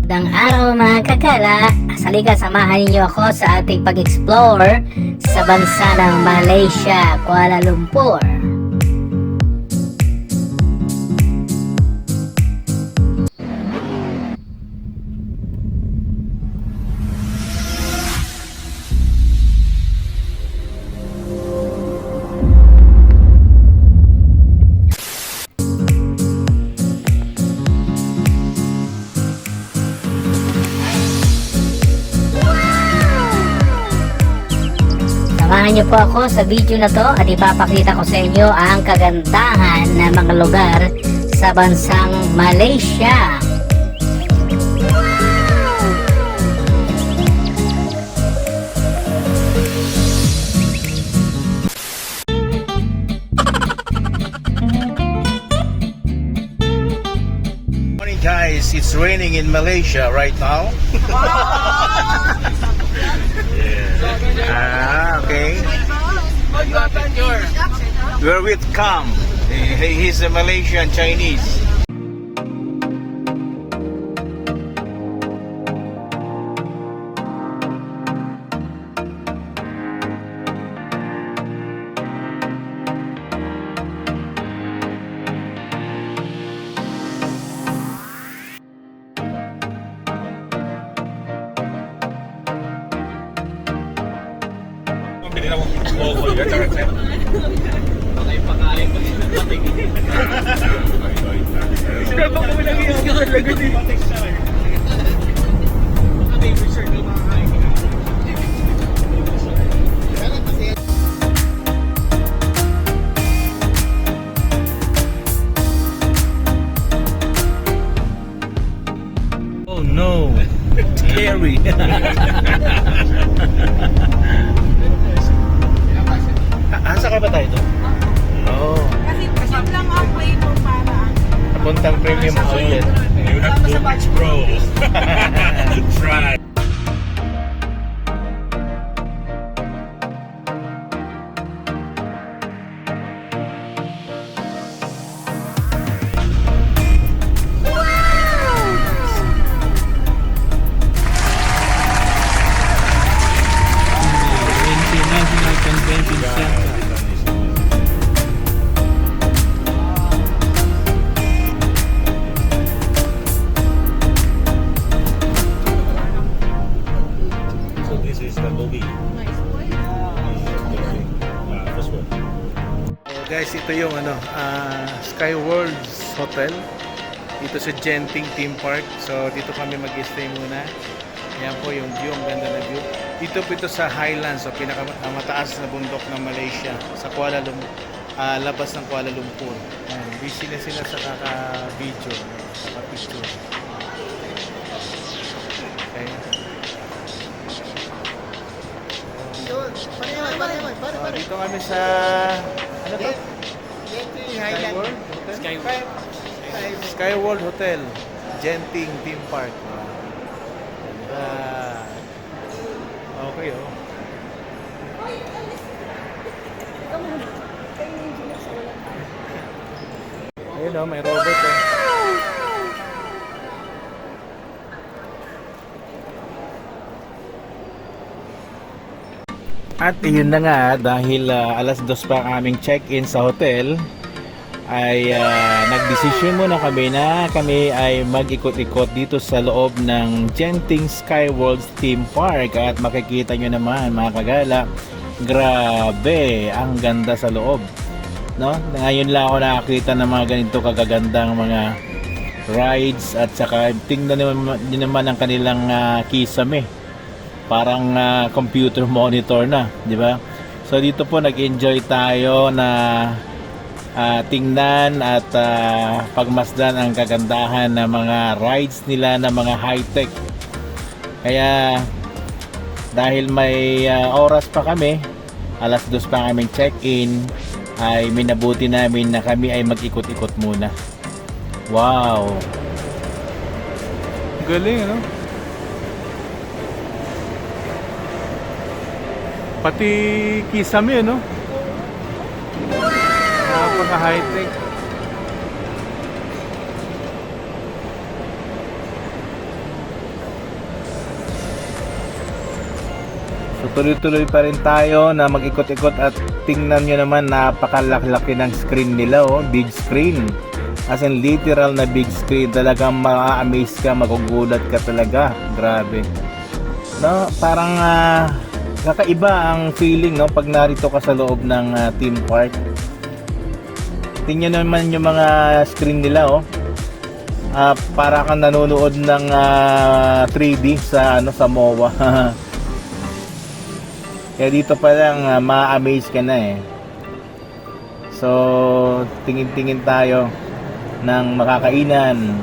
Magandang araw mga kakala. Halika, samahan niyo ako sa ating pag-explore sa bansa ng Malaysia, Kuala Lumpur. Samahan niyo po ako sa video na to at ipapakita ko sa inyo ang kagandahan ng mga lugar sa bansang Malaysia. Morning guys, it's raining in Malaysia right now. Okay. We're with Kam. He's a Malaysian Chinese. Oh no, scary. Asa ka ba tayo doon? Oh, Kasi lang ang way mo para papuntang premium outlet. You have to explore. Try. International Convention Center. So this is the lobby. This one. So guys, ito yung Sky Worlds Hotel dito sa Genting Theme Park. So dito kami mag-stay muna. Ayan po yung view, ang ganda na view. Dito po ito sa Highlands, so pinakamataas na bundok ng Malaysia, sa Kuala Lumpur, labas ng Kuala Lumpur. Ayan, busy na sila sa kaka-video, kaka-picture. Okay. So, dito kami sa ano to? Sky World Hotel? Sky World Hotel, Genting Theme Park. Okay, oh. Ayun, oh, may robot, eh. At yun na nga, dahil alas 2 pa ang aming check-in sa hotel, ay nagdesisyon muna kami na kami ay mag-ikot-ikot dito sa loob ng Genting Sky World Theme Park. At makikita nyo naman mga kagala, grabe ang ganda sa loob, no? Ngayon lang ako nakakita ng mga ganito kagagandang mga rides. At saka tingnan naman ang kanilang kisame, parang computer monitor na, di ba? So dito po nag-enjoy tayo na tingnan at pagmasdan ang kagandahan ng mga rides nila na mga high-tech. Kaya dahil may oras pa kami, alas 2 pa kaming check-in, ay minabuti namin na kami ay mag-ikot-ikot muna. Wow! Galing, ano? Pati kisame, no? Napaka-high-tech. tuloy-tuloy pa rin tayo na mag-ikot-ikot at tingnan nyo naman, napakalaki ng screen nila, oh, big screen. As in literal na big screen, talagang ma-amaze ka, magugulat ka talaga. Grabe. No, parang kakaiba ang feeling, no, pag narito ka sa loob ng theme park. Tingnan naman yung mga screen nila, oh. Para kang nanonood ng 3D sa sa MOA. Kaya dito pa lang ma-amaze ka na eh. So, tingin-tingin tayo ng makakainan.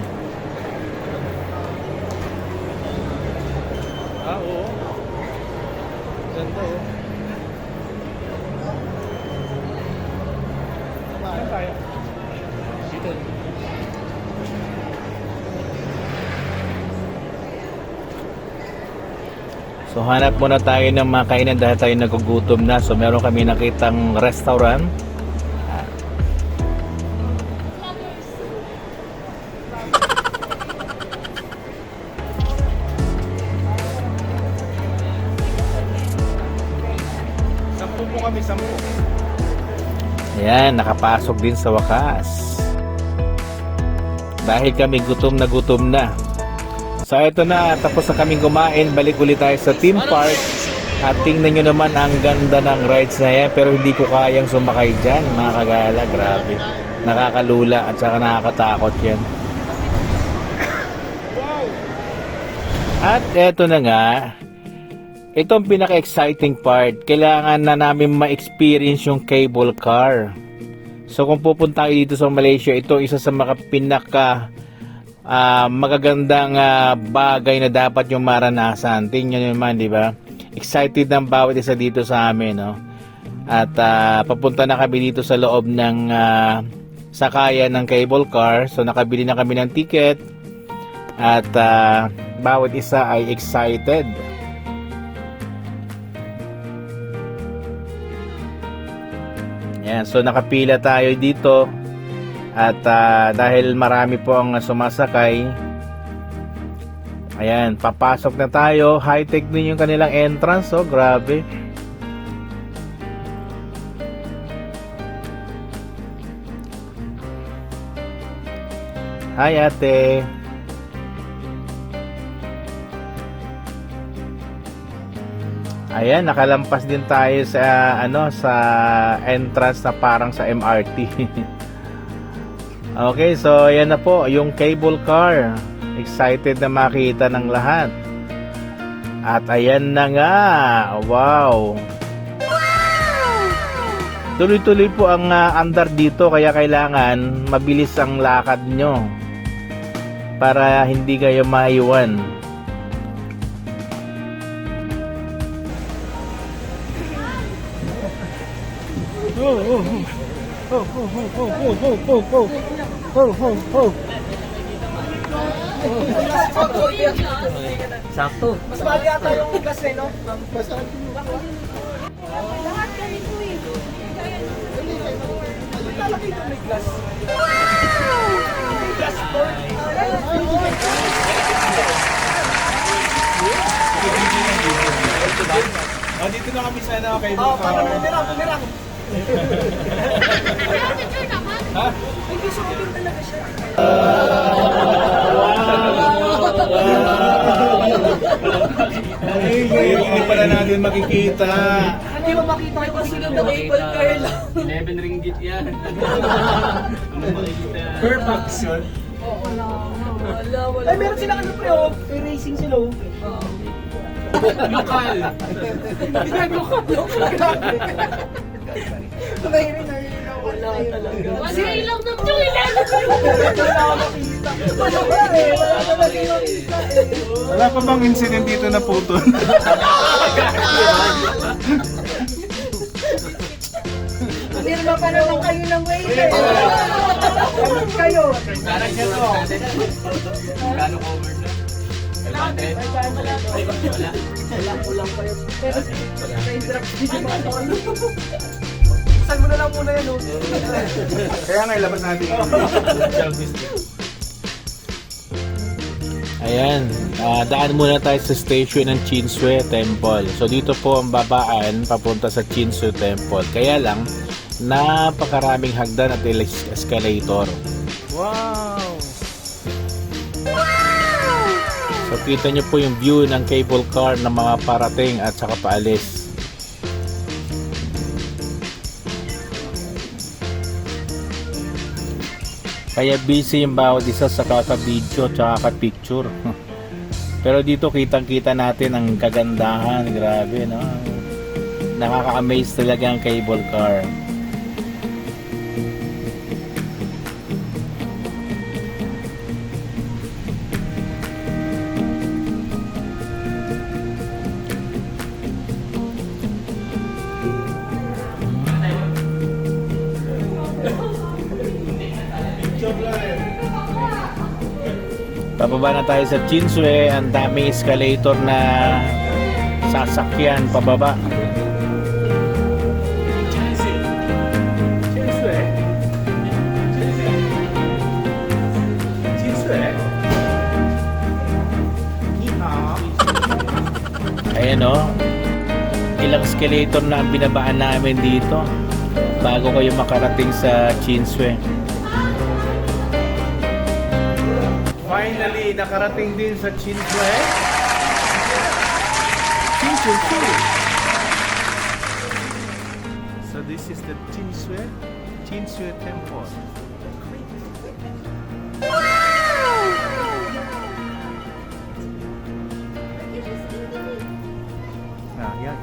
Oo. Ganda oh. Saan tayo? Dito. So hanap muna tayo ng mga kainan dahil tayo nagugutom na. So meron kami nakitang restaurant. Sampu po kami, 10. Ayan, nakapasok din sa wakas. Dahil kami gutom na. So ito na, tapos na kaming kumain, balik ulit tayo sa theme park. At tingnan nyo naman ang ganda ng rides na yan, pero hindi ko kayang sumakay dyan, mga kagala, grabe. Nakakalula at saka nakakatakot yan. At eto na nga, itong pinaka-exciting part, kailangan na namin ma-experience yung cable car. So kung pupunta kayo dito sa Malaysia, ito isa sa mga pinaka magagandang bagay na dapat yung maranasan. Tingnan nyo naman, di ba? Excited ng bawat isa dito sa amin, no? At papunta na kami dito sa loob ng sakayan ng cable car. So nakabili na kami ng ticket at bawat isa ay excited. Yan, so nakapila tayo dito. At dahil marami po ang sumasakay, ayan, papasok na tayo. High-tech din yung kanilang entrance, oh, grabe. Hi ate. Ayan, nakalampas din tayo sa sa entrance na parang sa MRT. Okay, so ayan na po yung cable car. Excited na makita ng lahat. At ayan na nga. Wow. Tuloy-tuloy po ang andar dito, kaya kailangan mabilis ang lakad nyo para hindi kayo maiwan. Sakto. Mas mahal yata yung gas eh, no? Lahat ganito eh. Lalaki yung may glass. Dito na kami sa cable Oo, para bumirang. Ha? Hindi sumunod talaga siya. Hindi pala natin makikita. Hindi mo makita kayo kasi ng cable car lang. 11 ringgit yan. Per box yun. Ay, meron silang ano pre, oh. May racing sila, oh. Lokal. Wala talaga. Kasi ilang na ito, ilan. Wala pa bang incident dito na putol? Pirma pa naman kayo ng waiter. Kayo. Parang siya to. Gano'ng cover na? 500? Ay, wala. Kulang pa yun. Pero, na-interrupt din yung mga ano. Saan mo na lang muna yan, oh. Kaya nga ilabas natin yung Ayan, daan muna tayo sa station ng Chinsue Temple. So dito po ang babaan papunta sa Chinsue Temple. Kaya lang, napakaraming hagdan at escalator. Wow! So kita nyo po yung view ng cable car ng mga parating at saka paalis. Kaya busy yung bawat isa sa kaka-video at saka ka-picture. Pero dito kitang-kita natin ang kagandahan. Grabe, no? Nakaka-amaze talaga ang cable car. Pababa na tayo sa Chinsue. Ang daming escalator na sasakyan pababa. Ayan o, ilang escalator na ang binabaan namin dito bago kayo makarating sa Chinsue. Finally, nakarating din sa Chinsue. Chinsue. So this is the Chinsue Temple.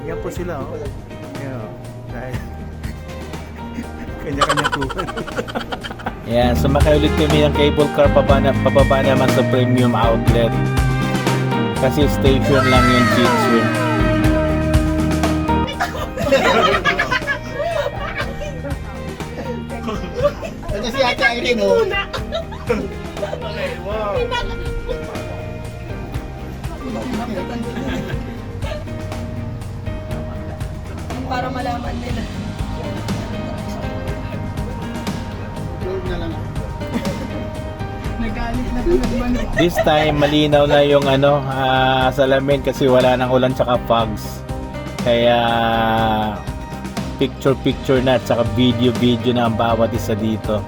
Yan po sila, oh. Yan, oh. Dahil kanya-kanya po. Yan, sumakay ulit kami ng cable car pababa naman sa premium outlet. Kasi station lang yung Chinsue. Ito si Ate Irene mo. Para malaman nila. Nagalit na naman. This time, malinaw na yung salamin kasi wala nang ulan tsaka fogs. Kaya picture na at saka video na ang bawat isa dito.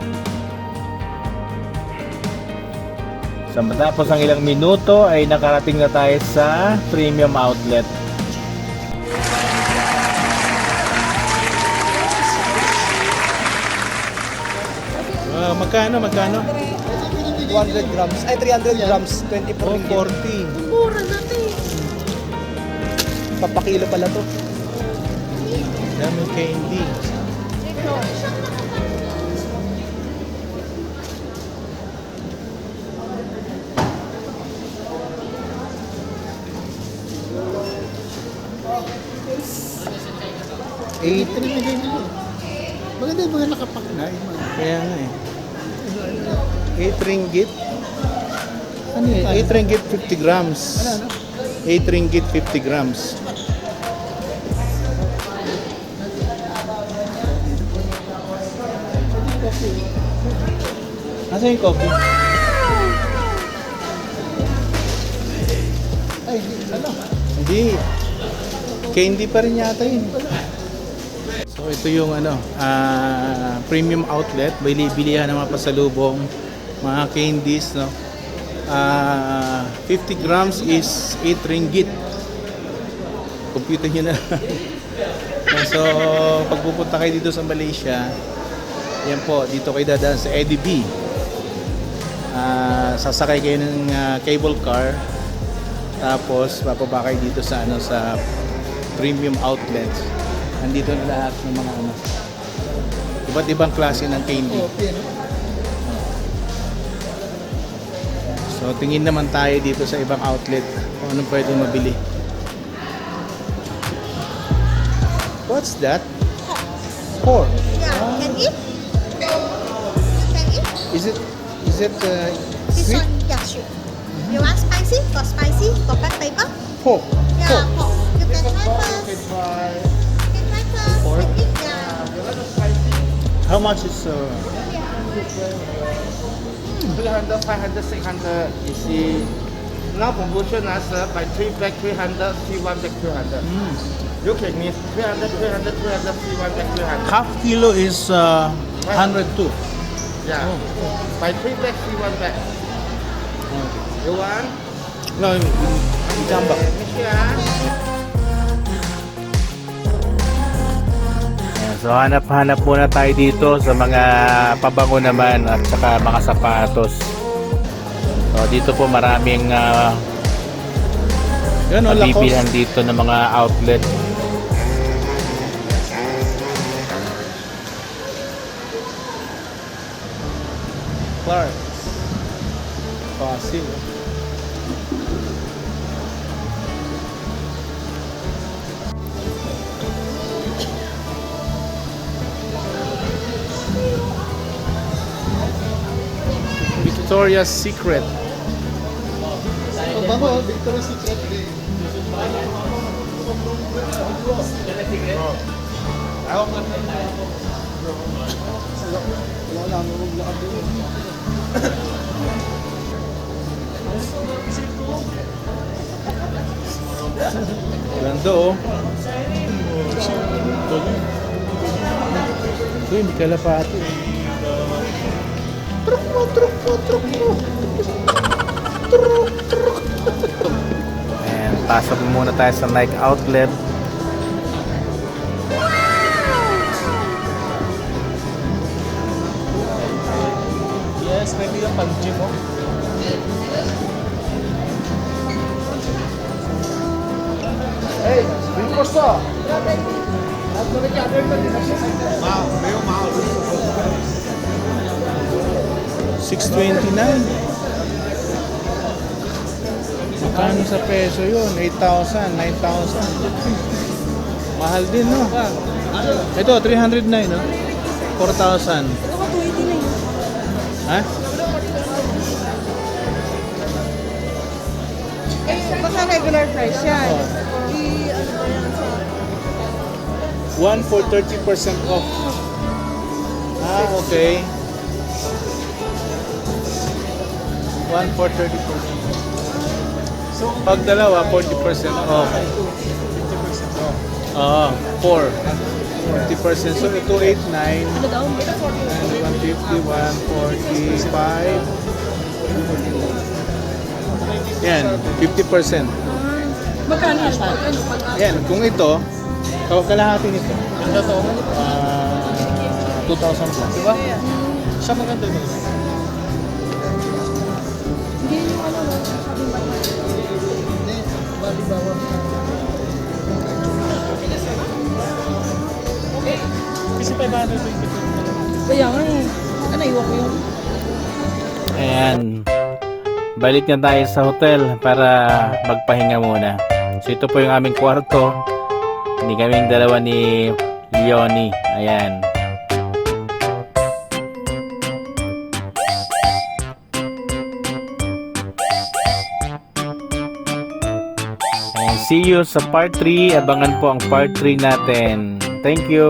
So matapos ang ilang minuto ay nakarating na tayo sa premium outlet. Magkano? 200 grams. Ay, 300 grams. 24 ringgit. 40. Mura na ito eh. Papakilo pala to. Daming candy. Maganda yung mga nakapak na. Kaya nga eh. 8 ringgit. Ano yun? 8 ringgit 50 grams. 8 ringgit 50 grams. Nasaan yung coffee? Ay, ano? Hindi. Candy pa rin yata yun. So ito yung premium outlet. Bilihan ng mga pasalubong, mga candies, no? 50 grams is 8 ringgit. Computer nyo na. So pag pupunta kayo dito sa Malaysia, yan po, dito kayo dadaan sa Eddie B. Sasakay kayo ng cable car, tapos bababa kayo dito sa sa premium outlets. Nandito na lahat ng mga iba't ibang klase ng candy. So tingin naman tayo dito sa ibang outlet kung anong pwedeng mabili. What's that? Pork. Yeah, can eat. Can eat. Is it This sweet? one, yeah, sure. You want spicy? For spicy, for black pepper? Pork. Yeah, pork. You can try first. Okay, try. You can try first. Pork? Can eat, yeah. How much is 300, 500, 600. easy? Now promotion as by 3 bag 300, see 1 bag 200. You can miss 300, 300, 300, see 1 bag 300. Half kilo is 102. Yeah. By 3 bag, see 1 bag. You want? No, jambak. So hanap-hanap muna tayo dito sa mga pabango naman at saka mga sapatos. So dito po maraming mabibilhan dito ng mga outlet. Clark. Fácil. Victoria's Secret. Victoria's Secret. Ganda oh. Uy, may kalapati. Truk mo. And pasok muna tayo sa Nike outlet. Yes, maybe yung pag-gym mo. Hey, rinforsa! $629. Magkano sa peso yun? 8,000, 9,000. Mahal din, no? Ito, 309, no? 4,000. Ha? Baka regular price yan. One for 30% off. Ah, okay. One for 30%. So, pag dalawa, 40% off. 50% off. Oo, 4. 40%. So, 289. Ano daw? 150, 145. Yan, 50%. Magkano yan? Yan, kung ito, kalahati nito. Ganda to. 2,000 plus. Diba? Siya maganda ito. Hindi yung ano, sabi ba? Hindi, balibawa. Kasi 520. Kaya nga eh. Ano, iwan ko yun. Ayan. Balik na tayo sa hotel para magpahinga muna. So ito po yung aming kwarto. Hindi kaming dalawa ni Leonie. Ayan. And see you sa part 3. Abangan po ang part 3 natin. Thank you.